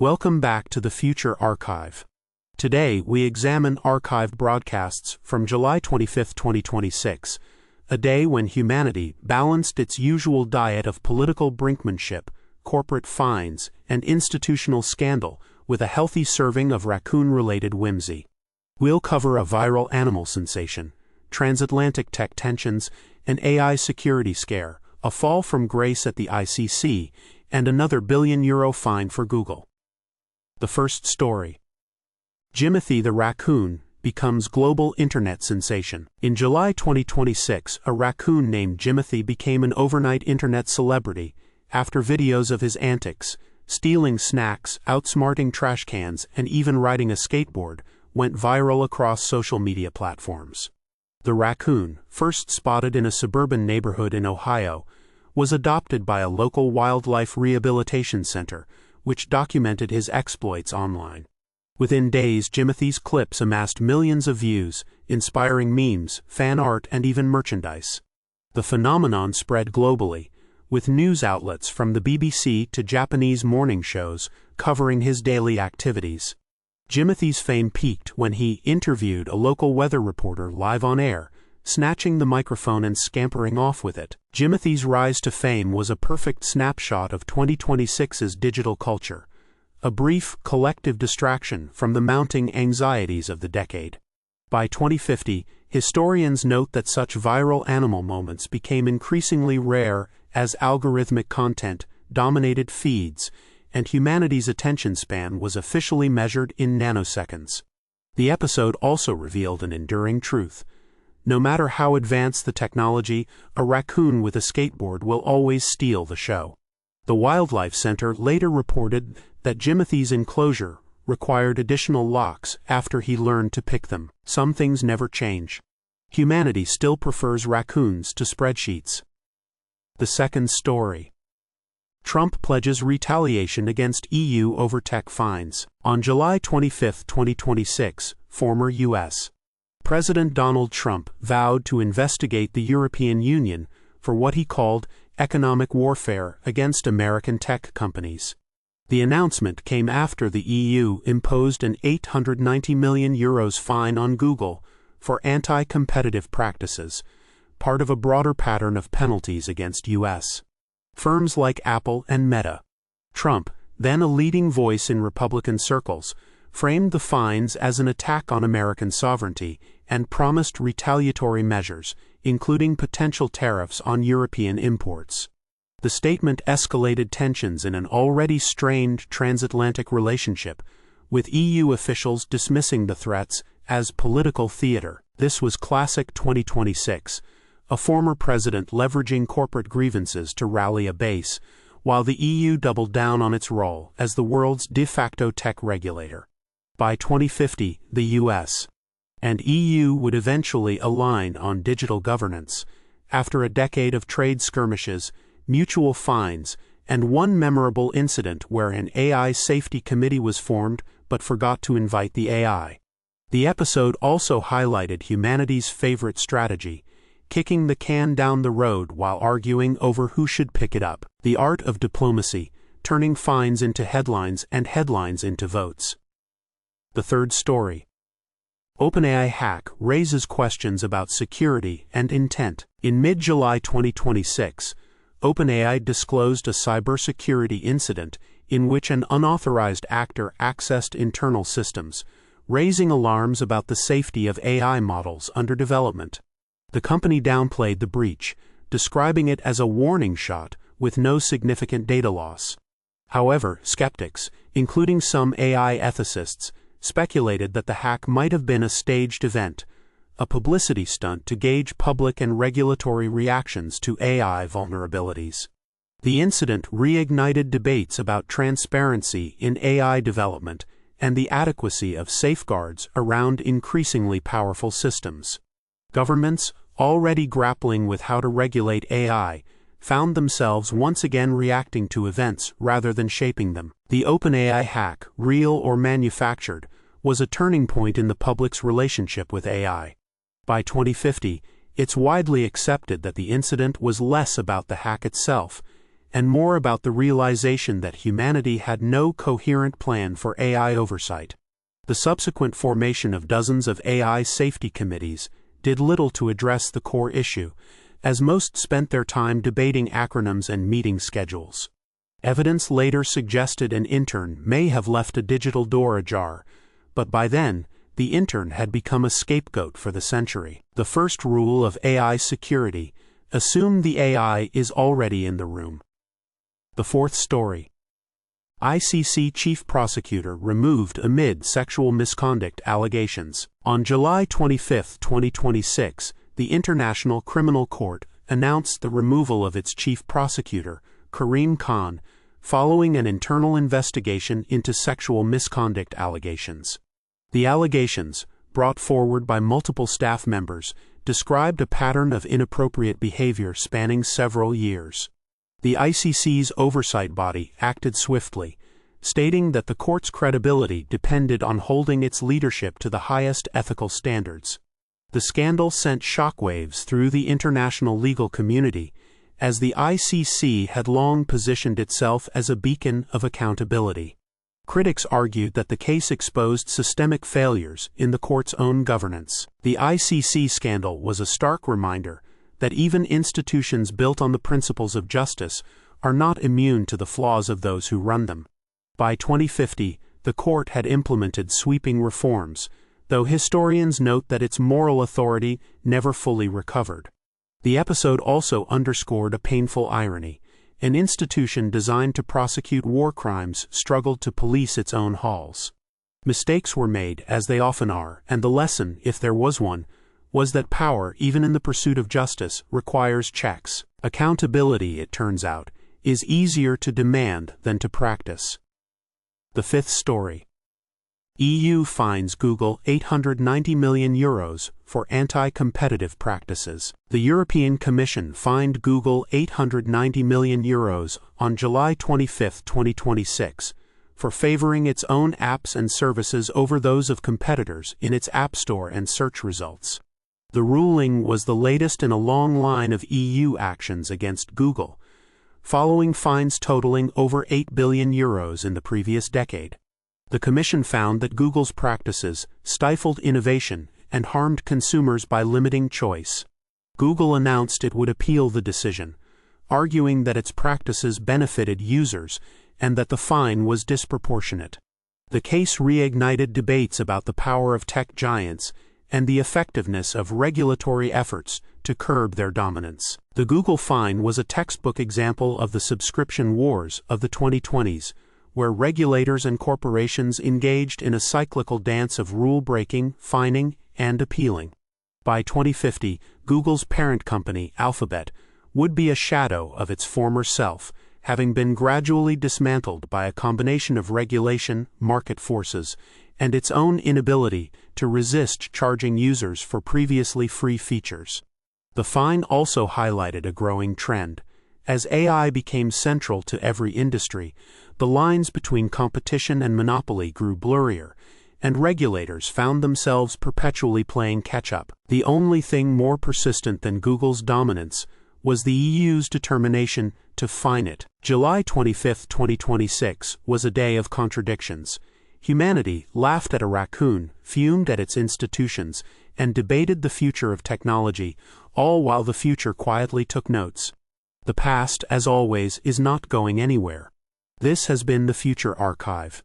Welcome back to the Future Archive. Today, we examine archived broadcasts from July 25, 2026, a day when humanity balanced its usual diet of political brinkmanship, corporate fines, and institutional scandal with a healthy serving of raccoon-related whimsy. We'll cover a viral animal sensation, transatlantic tech tensions, an AI security scare, a fall from grace at the ICC, and another billion-euro fine for Google. The first story. Jimothy the raccoon becomes global internet sensation. In July 2026, a raccoon named Jimothy became an overnight internet celebrity after videos of his antics, stealing snacks, outsmarting trash cans, and even riding a skateboard, went viral across social media platforms. The raccoon, first spotted in a suburban neighborhood in Ohio, was adopted by a local wildlife rehabilitation center, which documented his exploits online. Within days, Jimothy's clips amassed millions of views, inspiring memes, fan art, and even merchandise. The phenomenon spread globally, with news outlets from the BBC to Japanese morning shows covering his daily activities. Jimothy's fame peaked when he interviewed a local weather reporter live on air, snatching the microphone and scampering off with it. Jimothy's rise to fame was a perfect snapshot of 2026's digital culture, a brief, collective distraction from the mounting anxieties of the decade. By 2050, historians note that such viral animal moments became increasingly rare as algorithmic content dominated feeds, and humanity's attention span was officially measured in nanoseconds. The episode also revealed an enduring truth. No matter how advanced the technology, a raccoon with a skateboard will always steal the show. The Wildlife Center later reported that Jimothy's enclosure required additional locks after he learned to pick them. Some things never change. Humanity still prefers raccoons to spreadsheets. The second story. Trump pledges retaliation against EU over tech fines. On July 25, 2026, former U.S. President Donald Trump vowed to investigate the European Union for what he called economic warfare against American tech companies. The announcement came after the EU imposed an €890 million fine on Google for anti-competitive practices, part of a broader pattern of penalties against U.S. firms like Apple and Meta. Trump, then a leading voice in Republican circles, framed the fines as an attack on American sovereignty and promised retaliatory measures, including potential tariffs on European imports. The statement escalated tensions in an already strained transatlantic relationship, with EU officials dismissing the threats as political theater. This was classic 2026, a former president leveraging corporate grievances to rally a base, while the EU doubled down on its role as the world's de facto tech regulator. By 2050, the US and EU would eventually align on digital governance, after a decade of trade skirmishes, mutual fines, and one memorable incident where an AI safety committee was formed but forgot to invite the AI. The episode also highlighted humanity's favorite strategy, kicking the can down the road while arguing over who should pick it up. The art of diplomacy, turning fines into headlines and headlines into votes. The third story. OpenAI hack raises questions about security and intent. In mid-July 2026, OpenAI disclosed a cybersecurity incident in which an unauthorized actor accessed internal systems, raising alarms about the safety of AI models under development. The company downplayed the breach, describing it as a warning shot with no significant data loss. However, skeptics, including some AI ethicists, speculated that the hack might have been a staged event, a publicity stunt to gauge public and regulatory reactions to AI vulnerabilities. The incident reignited debates about transparency in AI development and the adequacy of safeguards around increasingly powerful systems. Governments, already grappling with how to regulate AI, found themselves once again reacting to events rather than shaping them. The OpenAI hack, real or manufactured, was a turning point in the public's relationship with AI. By 2050, it's widely accepted that the incident was less about the hack itself and more about the realization that humanity had no coherent plan for AI oversight. The subsequent formation of dozens of AI safety committees did little to address the core issue, as most spent their time debating acronyms and meeting schedules. Evidence later suggested an intern may have left a digital door ajar, but by then, the intern had become a scapegoat for the century. The first rule of AI security: assume the AI is already in the room. The fourth story. ICC Chief Prosecutor removed amid sexual misconduct allegations. On July 25, 2026, the International Criminal Court announced the removal of its chief prosecutor, Karim Khan, following an internal investigation into sexual misconduct allegations. The allegations, brought forward by multiple staff members, described a pattern of inappropriate behavior spanning several years. The ICC's oversight body acted swiftly, stating that the court's credibility depended on holding its leadership to the highest ethical standards. The scandal sent shockwaves through the international legal community, as the ICC had long positioned itself as a beacon of accountability. Critics argued that the case exposed systemic failures in the court's own governance. The ICC scandal was a stark reminder that even institutions built on the principles of justice are not immune to the flaws of those who run them. By 2050, the court had implemented sweeping reforms, though historians note that its moral authority never fully recovered. The episode also underscored a painful irony. An institution designed to prosecute war crimes struggled to police its own halls. Mistakes were made, as they often are, and the lesson, if there was one, was that power, even in the pursuit of justice, requires checks. Accountability, it turns out, is easier to demand than to practice. The fifth story. EU fines Google €890 million for anti-competitive practices. The European Commission fined Google €890 million on July 25, 2026, for favoring its own apps and services over those of competitors in its App Store and search results. The ruling was the latest in a long line of EU actions against Google, following fines totaling over €8 billion in the previous decade. The Commission found that Google's practices stifled innovation and harmed consumers by limiting choice. Google announced it would appeal the decision, arguing that its practices benefited users and that the fine was disproportionate. The case reignited debates about the power of tech giants and the effectiveness of regulatory efforts to curb their dominance. The Google fine was a textbook example of the subscription wars of the 2020s, where regulators and corporations engaged in a cyclical dance of rule-breaking, fining, and appealing. By 2050, Google's parent company, Alphabet, would be a shadow of its former self, having been gradually dismantled by a combination of regulation, market forces, and its own inability to resist charging users for previously free features. The fine also highlighted a growing trend. As AI became central to every industry, the lines between competition and monopoly grew blurrier, and regulators found themselves perpetually playing catch-up. The only thing more persistent than Google's dominance was the EU's determination to fine it. July 25, 2026 was a day of contradictions. Humanity laughed at a raccoon, fumed at its institutions, and debated the future of technology, all while the future quietly took notes. The past, as always, is not going anywhere. This has been the Future Archive.